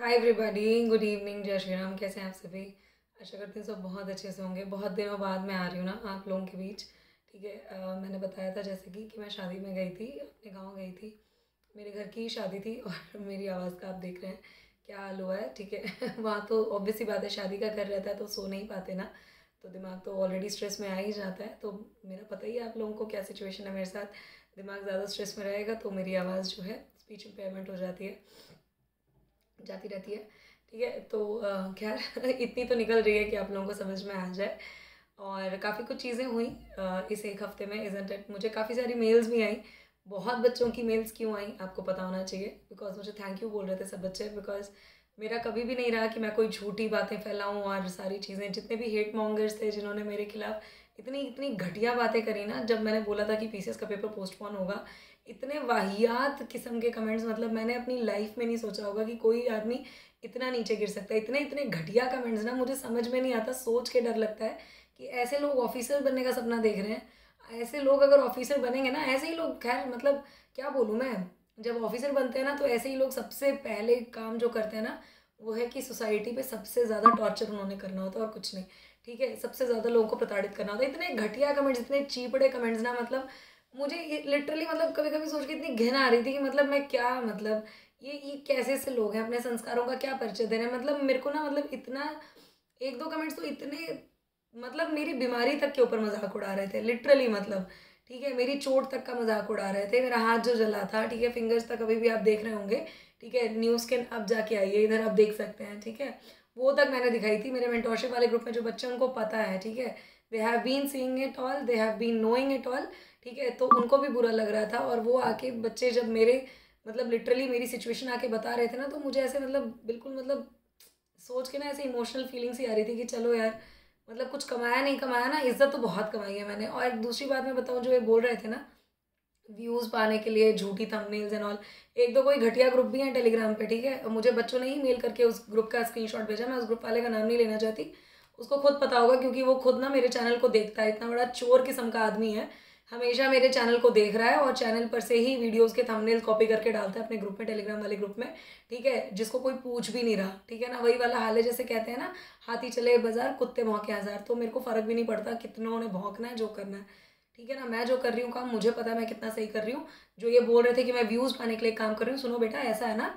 Hi everybody, good evening, जय श्री राम। कैसे हैं आप सभी? आशा करती हूँ सब बहुत अच्छे से होंगे। बहुत दिनों बाद मैं आ रही हूँ ना आप लोगों के बीच। ठीक है, मैंने बताया था जैसे कि मैं शादी में गई थी, अपने गांव गई थी। मेरे घर की शादी थी और मेरी आवाज़ का आप देख रहे हैं क्या हाल हुआ है। ठीक है वहाँ तो ऑब्वियस सी बात है, शादी का घर रहता है तो सो नहीं पाते ना, तो दिमाग तो ऑलरेडी स्ट्रेस में आ ही जाता है। तो मेरा पता ही है आप लोगों को क्या सिचुएशन है मेरे साथ। दिमाग ज़्यादा स्ट्रेस में रहेगा तो मेरी आवाज़ जो है, स्पीच इम्पेयरमेंट हो जाती है, जाती रहती है। ठीक है, तो खैर इतनी तो निकल रही है कि आप लोगों को समझ में आ जाए। और काफ़ी कुछ चीज़ें हुई इस एक हफ्ते में, इज़न्ट इट। मुझे काफ़ी सारी मेल्स भी आई। बहुत बच्चों की मेल्स क्यों आई आपको पता होना चाहिए, बिकॉज मुझे थैंक यू बोल रहे थे सब बच्चे। बिकॉज मेरा कभी भी नहीं रहा कि मैं कोई झूठी बातें फैलाऊं, और सारी चीज़ें, जितने भी हेट मॉन्गर्स थे जिन्होंने मेरे खिलाफ इतनी इतनी घटिया बातें करी ना, जब मैंने बोला था कि पीसीएस का पेपर पोस्टपोन होगा, इतने वाहियात किस्म के कमेंट्स, मतलब मैंने अपनी लाइफ में नहीं सोचा होगा कि कोई आदमी इतना नीचे गिर सकता है। इतने इतने घटिया कमेंट्स ना, मुझे समझ में नहीं आता, सोच के डर लगता है कि ऐसे लोग ऑफिसर बनने का सपना देख रहे हैं। ऐसे लोग अगर ऑफिसर बनेंगे ना, ऐसे ही लोग, खैर मतलब क्या बोलूँ मैं, जब ऑफिसर बनते हैं ना तो ऐसे ही लोग सबसे पहले काम जो करते हैं ना, वो है कि सोसाइटी पे सबसे ज़्यादा टॉर्चर उन्होंने करना होता है और कुछ नहीं। ठीक है, सबसे ज़्यादा लोगों को प्रताड़ित करना होता है। इतने घटिया कमेंट्स, इतने चीपड़े कमेंट्स ना, मतलब मुझे लिटरली, मतलब कभी कभी सोच के इतनी घृणा आ रही थी कि मतलब मैं क्या, मतलब ये कैसे से लोग हैं, अपने संस्कारों का क्या परिचय दे रहे हैं। मतलब मेरे को ना, मतलब इतना, एक दो कमेंट्स तो इतने, मतलब मेरी बीमारी तक के ऊपर मजाक उड़ा रहे थे लिटरली, मतलब ठीक है, मेरी चोट तक का मजाक उड़ा रहे थे, मेरा हाथ जो जला था, ठीक है, फिंगर्स तक अभी भी आप देख रहे होंगे। ठीक है, न्यूज़ के अब जाके आइए इधर, आप देख सकते हैं। ठीक है, वो तक मैंने दिखाई थी। मेरे मेंटोरशिप वाले ग्रुप में जो बच्चे, उनको पता है। ठीक है, they have been seeing it all, they have been knowing it all. ठीक है, तो उनको भी बुरा लग रहा था, और वो आके बच्चे जब मेरे, मतलब लिटरली मेरी सिचुएशन आके बता रहे थे ना, तो मुझे ऐसे, मतलब बिल्कुल, मतलब सोच के ना ऐसे इमोशनल फीलिंग्स ही आ रही थी कि चलो यार, मतलब कुछ कमाया नहीं कमाया ना, इज्जत तो बहुत कमाई है मैंने। और दूसरी बात मैं बताऊँ, जो ये बोल रहे थे ना व्यूज़ पाने के लिए झूठी थंबनेल्स एंड ऑल, एक दो कोई घटिया ग्रुप भी हैं टेलीग्राम पे। ठीक है, मुझे बच्चों ने ही मेल करके उस ग्रुप का स्क्रीनशॉट भेजा। मैं उस ग्रुप वाले का नाम नहीं लेना चाहती, उसको खुद पता होगा, क्योंकि वो खुद ना मेरे चैनल को देखता है। इतना बड़ा चोर किस्म का आदमी है, हमेशा मेरे चैनल को देख रहा है और चैनल पर से ही वीडियोज़ के थंबनेल कॉपी करके डालता है अपने ग्रुप में, टेलीग्राम वाले ग्रुप में। ठीक है, जिसको कोई पूछ भी नहीं रहा। ठीक है ना, वही वाला हाल है, जैसे कहते हैं ना, हाथी चले बाजार कुत्ते भौंके हजार। तो मेरे को फ़र्क भी नहीं पड़ता कितनों ने भौंकना है, जो करना है। ठीक है ना, मैं जो कर रही हूँ काम, मुझे पता है मैं कितना सही कर रही हूँ। जो ये बोल रहे थे कि मैं व्यूज़ पाने के लिए काम कर रही हूँ, सुनो बेटा, ऐसा है ना,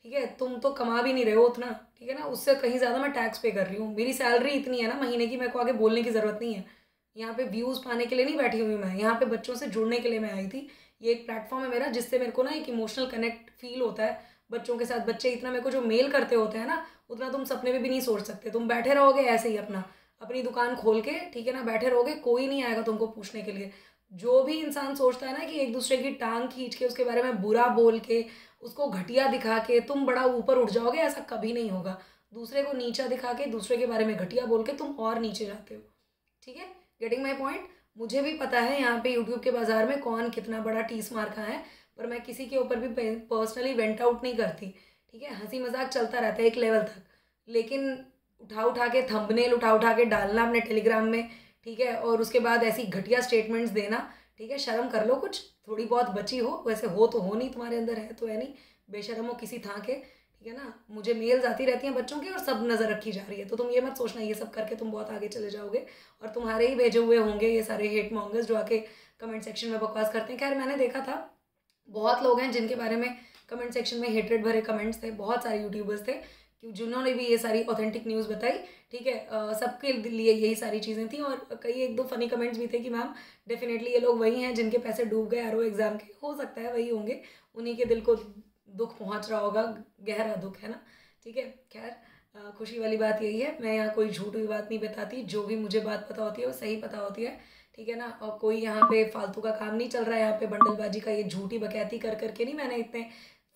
ठीक है, तुम तो कमा भी नहीं रहे हो उतना। ठीक है ना, उससे कहीं ज़्यादा मैं टैक्स पे कर रही हूँ। मेरी सैलरी इतनी है ना महीने की, मेरे को आगे बोलने की ज़रूरत नहीं है। यहाँ पे व्यूज़ पाने के लिए नहीं बैठी हुई मैं, यहाँ पे बच्चों से जुड़ने के लिए मैं आई थी। ये एक प्लेटफॉर्म है मेरा, जिससे मेरे को ना एक इमोशनल कनेक्ट फील होता है बच्चों के साथ। बच्चे इतना मेरे को जो मेल करते होते हैं ना, उतना तुम सपने में भी नहीं सोच सकते। तुम बैठे रहोगे ऐसे ही अपना, अपनी दुकान खोल के, ठीक है ना, बैठे रहोगे, कोई नहीं आएगा तुमको पूछने के लिए। जो भी इंसान सोचता है ना कि एक दूसरे की टांग खींच के, उसके बारे में बुरा बोल के, उसको घटिया दिखा के तुम बड़ा ऊपर उठ जाओगे, ऐसा कभी नहीं होगा। दूसरे को नीचा दिखा के, दूसरे के बारे में घटिया बोल के तुम और नीचे जाते हो। ठीक है, गेटिंग माई पॉइंट। मुझे भी पता है यहाँ पे यूट्यूब के बाजार में कौन कितना बड़ा टीस मार खा है, पर मैं किसी के ऊपर भी पर्सनली वेंट आउट नहीं करती। ठीक है, हंसी मजाक चलता रहता है एक लेवल तक, लेकिन उठा उठा के थंबनेल उठा उठा के डालना अपने टेलीग्राम में, ठीक है, और उसके बाद ऐसी घटिया स्टेटमेंट्स देना, ठीक है, शर्म कर लो कुछ, थोड़ी बहुत बची हो। वैसे हो तो हो नहीं, तुम्हारे अंदर है तो है नहीं, बेशर्म हो किसी था के। ठीक है ना, मुझे मेल्स आती रहती हैं बच्चों की, और सब नज़र रखी जा रही है। तो तुम ये मत सोचना ये सब करके तुम बहुत आगे चले जाओगे, और तुम्हारे ही भेजे हुए होंगे ये सारे हेट मॉन्गर्स जो आके कमेंट सेक्शन में बकवास करते हैं। खैर, मैंने देखा था बहुत लोग हैं जिनके बारे में कमेंट सेक्शन में हेट्रेड भरे कमेंट्स थे। बहुत सारे यूट्यूबर्स थे कि जिन्होंने भी ये सारी ऑथेंटिक न्यूज़ बताई। ठीक है, सबके लिए यही सारी चीज़ें थी, और कई एक दो फनी कमेंट्स भी थे कि मैम डेफिनेटली ये लोग वही हैं जिनके पैसे डूब गए आरओ एग्ज़ाम के। हो सकता है वही होंगे, उन्हीं के दिल को दुख पहुंच रहा होगा, गहरा दुख है ना। ठीक है, खैर, खुशी वाली बात यही है, मैं यहाँ कोई झूठ हुई बात नहीं बताती। जो भी मुझे बात पता होती है वो सही पता होती है। ठीक है ना, और कोई यहाँ पे फालतू का काम नहीं चल रहा है, यहाँ पे बंडलबाजी का, ये झूठी बकैती कर करके नहीं मैंने इतने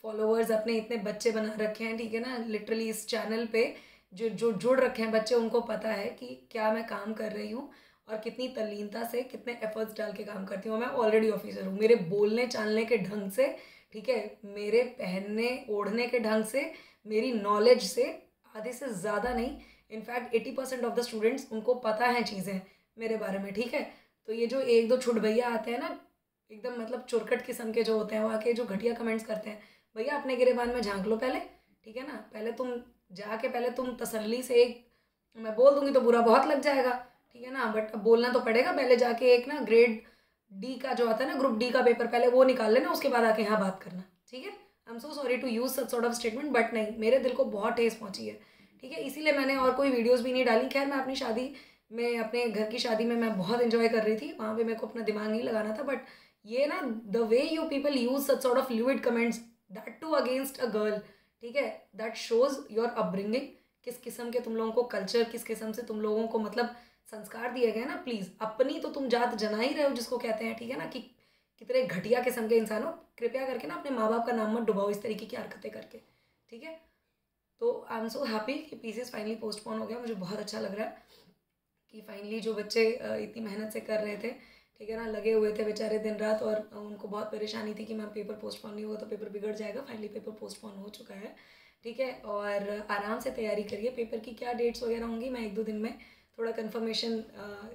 फॉलोअर्स, अपने इतने बच्चे बना रखे हैं। ठीक है ना, लिटरली इस चैनल पे जो जो जुड़ रखे हैं बच्चे, उनको पता है कि क्या मैं काम कर रही हूँ, और कितनी तल्लीनता से, कितने एफर्ट्स डाल के काम करती हूँ। मैं ऑलरेडी ऑफिसर हूँ, मेरे बोलने चालने के ढंग से, ठीक है, मेरे पहनने ओढ़ने के ढंग से, मेरी नॉलेज से, आधे से ज़्यादा नहीं, इनफैक्ट 80% ऑफ द स्टूडेंट्स, उनको पता है चीज़ें मेरे बारे में। ठीक है, तो ये जो एक दो छुट भैया आते हैं ना, एकदम मतलब चुरकट किस्म के जो होते हैं, वो आके जो घटिया कमेंट्स करते हैं, भैया अपने गिरेबान में झांक लो पहले। ठीक है ना। पहले तुम तसल्ली से एक, मैं बोल दूंगी तो बुरा बहुत लग जाएगा, ठीक है ना, बट अब बोलना तो पड़ेगा। पहले जाके एक ना ग्रेड डी का जो आता है ना, ग्रुप डी का पेपर, पहले वो निकाल लेना, उसके बाद आके यहाँ बात करना, ठीक है। I am so sorry to use such sort of statement, but नहीं, मेरे दिल को बहुत ठेस पहुंची है, ठीक है, इसीलिए मैंने और कोई वीडियोज़ भी नहीं डाली। खैर, मैं अपनी शादी में, अपने घर की शादी में मैं बहुत इंजॉय कर रही थी, वहाँ पे मेरे को अपना दिमाग नहीं लगाना था। बट ये ना, the way you people use such sort of fluid comments, that too against a girl, ठीक है, दैट शोज योर अपब्रिंगिंग, किस किस्म के तुम लोगों को कल्चर, किस किस्म से तुम लोगों को मतलब संस्कार दिए गए ना। प्लीज़, अपनी तो तुम जात जना ही रहे हो जिसको कहते हैं, ठीक है ना, कि कितने घटिया किस्म के इंसान हो। कृपया करके ना अपने माँ बाप का नाम मत डुबाओ इस तरीके की हरकतें करके, ठीक है। तो आई एम सो हैप्पी कि पीसीएस फाइनली पोस्टपोन हो गया। मुझे बहुत अच्छा लग रहा है कि फाइनली जो बच्चे इतनी मेहनत से कर रहे थे, ठीक है ना, लगे हुए थे बेचारे दिन रात, और उनको बहुत परेशानी थी कि मैम पेपर पोस्टपोन नहीं हुआ तो पेपर बिगड़ जाएगा। फाइनली पेपर पोस्टपोन हो चुका है, ठीक है। और आराम से तैयारी करिए। पेपर की क्या डेट्स वगैरह होंगी, मैं 1-2 दिन में थोड़ा कन्फर्मेशन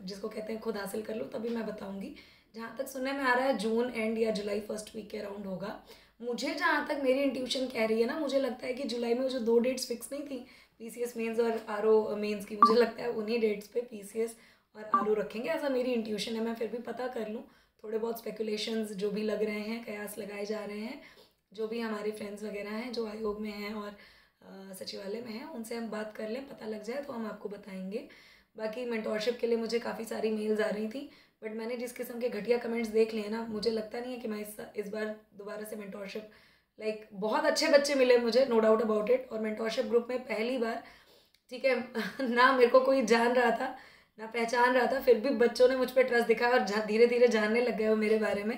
जिसको कहते हैं खुद हासिल कर लूँ, तभी मैं बताऊँगी। जहाँ तक सुनने में आ रहा है जून एंड या जुलाई फर्स्ट वीक के अराउंड होगा। मुझे जहाँ तक मेरी इंट्यूशन कह रही है ना, मुझे लगता है कि जुलाई में वो जो 2 डेट्स फिक्स नहीं थी, पीसीएस मेंस और आरओ मेंस की, मुझे लगता है उन्हीं डेट्स पे पीसीएस और आरओ रखेंगे, ऐसा मेरी इंट्यूशन है। मैं फिर भी पता कर लूँ, थोड़े बहुत स्पेकुलेशंस जो भी लग रहे हैं, कयास लगाए जा रहे हैं, जो भी हमारे फ्रेंड्स वगैरह हैं जो आयोग में हैं और सचिवालय में हैं, उनसे हम बात कर लें, पता लग जाए तो हम आपको बताएंगे। बाकी मेंटोरशिप के लिए मुझे काफ़ी सारी मेल्स आ रही थी, बट मैंने जिस किस्म के घटिया कमेंट्स देख लिए ना, मुझे लगता नहीं है कि मैं इस बार दोबारा से मेंटोरशिप, लाइक बहुत अच्छे बच्चे मिले मुझे, नो डाउट अबाउट इट, और मेंटोरशिप ग्रुप में पहली बार, ठीक है, ना मेरे को कोई जान रहा था ना पहचान रहा था, फिर भी बच्चों ने मुझ पर ट्रस्ट दिखाया और धीरे धीरे जानने लग गए वो मेरे बारे में,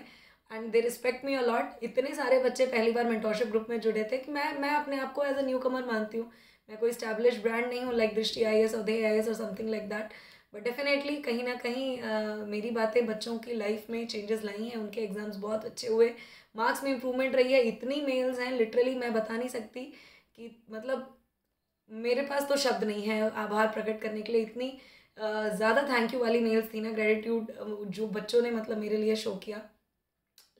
and they respect me a lot. इतने सारे बच्चे पहली बार मेंटोरशिप ग्रुप में जुड़े थे कि मैं अपने आप को एज अ न्यू कमर मानती हूँ। मैं कोई स्टैब्लिश ब्रांड नहीं हूँ लाइक दृष्टि आईएएस और दे आईएएस और something like that, but definitely कहीं ना कहीं मेरी बातें बच्चों की लाइफ में चेंजेस लाई हैं। उनके एग्जाम्स बहुत अच्छे हुए, मार्क्स में इंप्रूवमेंट रही है। इतनी मेल्स हैं, लिटरली मैं बता नहीं सकती कि मतलब मेरे पास तो शब्द नहीं है आभार प्रकट करने के लिए। इतनी ज़्यादा थैंक यू वाली मेल्स थी ना, ग्रेटिट्यूड जो बच्चों ने मतलब मेरे लिए शो किया,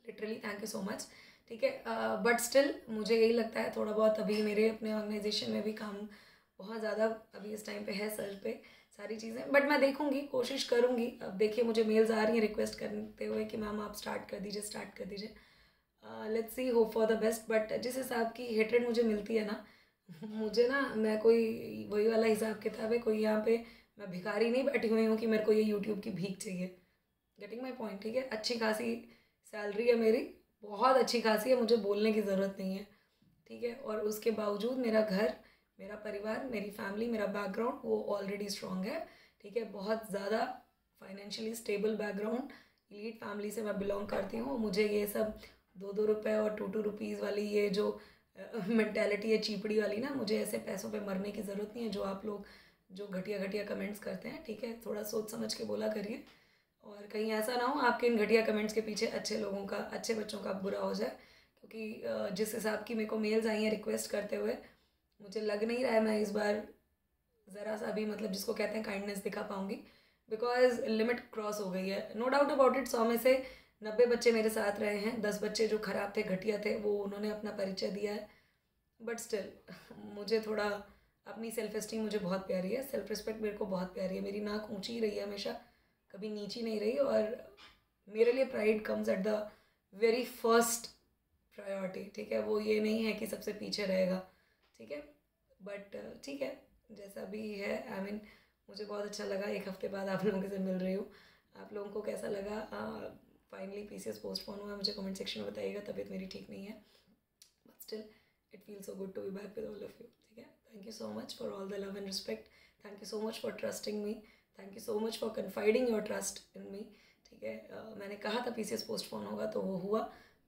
literally thank you so much, ठीक है। बट स्टिल मुझे यही लगता है थोड़ा बहुत अभी मेरे अपने ऑर्गेनाइजेशन में भी काम बहुत ज़्यादा अभी इस टाइम पे है सर पे सारी चीज़ें, बट मैं देखूंगी, कोशिश करूंगी। अब देखिए मुझे मेल्स आ रही हैं रिक्वेस्ट करते हुए कि मैम आप स्टार्ट कर दीजिए। Let's see, hope for the best. But जिस हिसाब की हेटेड मुझे मिलती है ना, मुझे ना, मैं कोई वही वाला हिसाब किताब है, कोई यहाँ पे मैं भिखारी नहीं बैठी हुई हूँ कि मेरे को ये यूट्यूब की भीख चाहिए। गेटिंग माई पॉइंट, ठीक है। अच्छी खासी सैलरी है मेरी, बहुत अच्छी खासी है, मुझे बोलने की ज़रूरत नहीं है, ठीक है। और उसके बावजूद मेरा घर, मेरा परिवार, मेरी फैमिली, मेरा बैकग्राउंड वो ऑलरेडी स्ट्रॉन्ग है, ठीक है। बहुत ज़्यादा financially stable background, elite family से मैं बिलोंग करती हूँ। मुझे ये सब 2-2 रुपये और 2-2 रुपीज़ वाली ये जो मेंटेलिटी है चीपड़ी वाली ना, मुझे ऐसे पैसों पे मरने की ज़रूरत नहीं है जो आप लोग जो घटिया घटिया कमेंट्स करते हैं, ठीक है। थोड़ा सोच समझ के बोला करिए, और कहीं ऐसा ना हो आपके इन घटिया कमेंट्स के पीछे अच्छे लोगों का, अच्छे बच्चों का बुरा हो जाए। क्योंकि जिस हिसाब की मेरे को मेल्स आई हैं रिक्वेस्ट करते हुए, मुझे लग नहीं रहा है मैं इस बार ज़रा सा भी मतलब जिसको कहते हैं काइंडनेस दिखा पाऊँगी, बिकॉज लिमिट क्रॉस हो गई है। नो डाउट अबाउट इट, 100 में से 90 बच्चे मेरे साथ रहे हैं, 10 बच्चे जो ख़राब थे, घटिया थे, वो उन्होंने अपना परिचय दिया है। बट स्टिल मुझे थोड़ा अपनी सेल्फ एस्टीम मुझे बहुत प्यारी है, सेल्फ रिस्पेक्ट मेरे को बहुत प्यारी है। मेरी नाक ऊंची ही रही है हमेशा, कभी नीची नहीं रही, और मेरे लिए pride comes at the very first priority, ठीक है। वो ये नहीं है कि सबसे पीछे रहेगा, ठीक है। बट ठीक है, जैसा भी है, आई मीन मुझे बहुत अच्छा लगा 1 हफ्ते बाद आप लोगों से मिल रही हूँ। आप लोगों को कैसा लगा? फाइनली पीसीएस पोस्टपोन हुआ, मुझे कमेंट सेक्शन में बताइएगा। तबीयत मेरी ठीक नहीं है, but still it feels so good to be back with all of you, ठीक है। Thank you so much for all the love and respect, thank you so much for trusting me, thank you so much for confiding your trust in me, ठीक है। मैंने कहा था PCS postpone होगा तो वो हुआ।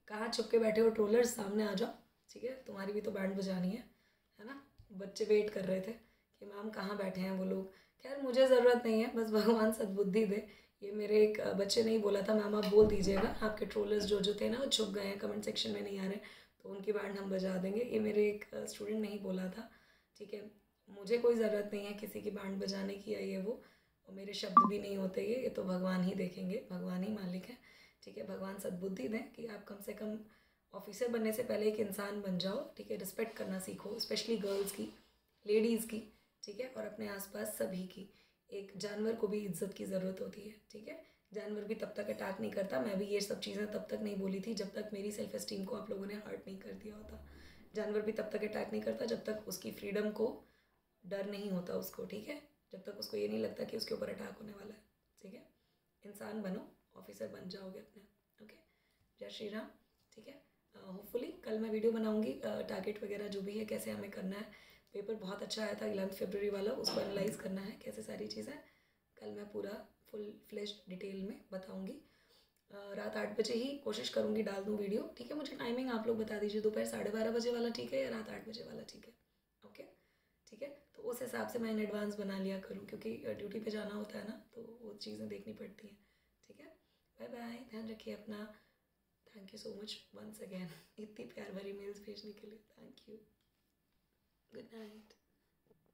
कहाँ छुप के बैठे हो ट्रोलर्स, सामने आ जाओ, ठीक है। तुम्हारी भी तो बैंड बजानी है ना। बच्चे वेट कर रहे थे कि मैम कहाँ बैठे हैं वो लोग। खैर मुझे ज़रूरत नहीं है, बस भगवान सद्बुद्धि दे। ये मेरे एक बच्चे ने ही बोला था, मैम आप बोल दीजिएगा आपके ट्रोलर्स जो जो थे ना वो छुप गए हैं, कमेंट सेक्शन में नहीं आ रहे, तो उनकी बैंड हम बजा देंगे। ये मेरे एक स्टूडेंट ने ही बोला था, ठीक है। मुझे कोई ज़रूरत नहीं है किसी की बैंड बजाने की या ये वो, और मेरे शब्द भी नहीं होते ये तो भगवान ही देखेंगे, भगवान ही मालिक है, ठीक है। भगवान सद्बुद्धि दें कि आप कम से कम ऑफिसर बनने से पहले एक इंसान बन जाओ, ठीक है। रिस्पेक्ट करना सीखो, स्पेशली गर्ल्स की, लेडीज़ की, ठीक है, और अपने आसपास सभी की। एक जानवर को भी इज्जत की ज़रूरत होती है, ठीक है। जानवर भी तब तक अटैक नहीं करता। मैं भी ये सब चीज़ें तब तक नहीं बोली थी जब तक मेरी सेल्फ एस्टीम को आप लोगों ने हर्ट नहीं कर दिया होता। जानवर भी तब तक अटैक नहीं करता जब तक उसकी फ्रीडम को डर नहीं होता उसको, ठीक है। जब तक उसको ये नहीं लगता कि उसके ऊपर अटैक होने वाला है, ठीक है। इंसान बनो, ऑफिसर बन जाओगे अपने, ओके। जय श्री राम, ठीक है। होपफुली कल मैं वीडियो बनाऊंगी, टारगेट वगैरह जो भी है, कैसे हमें करना है। पेपर बहुत अच्छा आया था 11 फरवरी वाला, उसको एनालाइज करना है कैसे सारी चीज़ें। कल मैं पूरा फुल फ्लेश्ड डिटेल में बताऊंगी। रात 8 बजे ही कोशिश करूंगी डाल दूं वीडियो, ठीक है। मुझे टाइमिंग आप लोग बता दीजिए, दोपहर 12:30 बजे वाला ठीक है या रात 8 बजे वाला ठीक है, ओके, ठीक है। तो उस हिसाब से मैं इन एडवांस बना लिया करूँ, क्योंकि ड्यूटी पे जाना होता है ना, तो वो चीज़ें देखनी पड़ती हैं, ठीक है। बाय बाय, ध्यान रखिए अपना। Thank you so much once again इतनी प्यार भरी मेल्स भेजने के लिए, थैंक यू। Good night.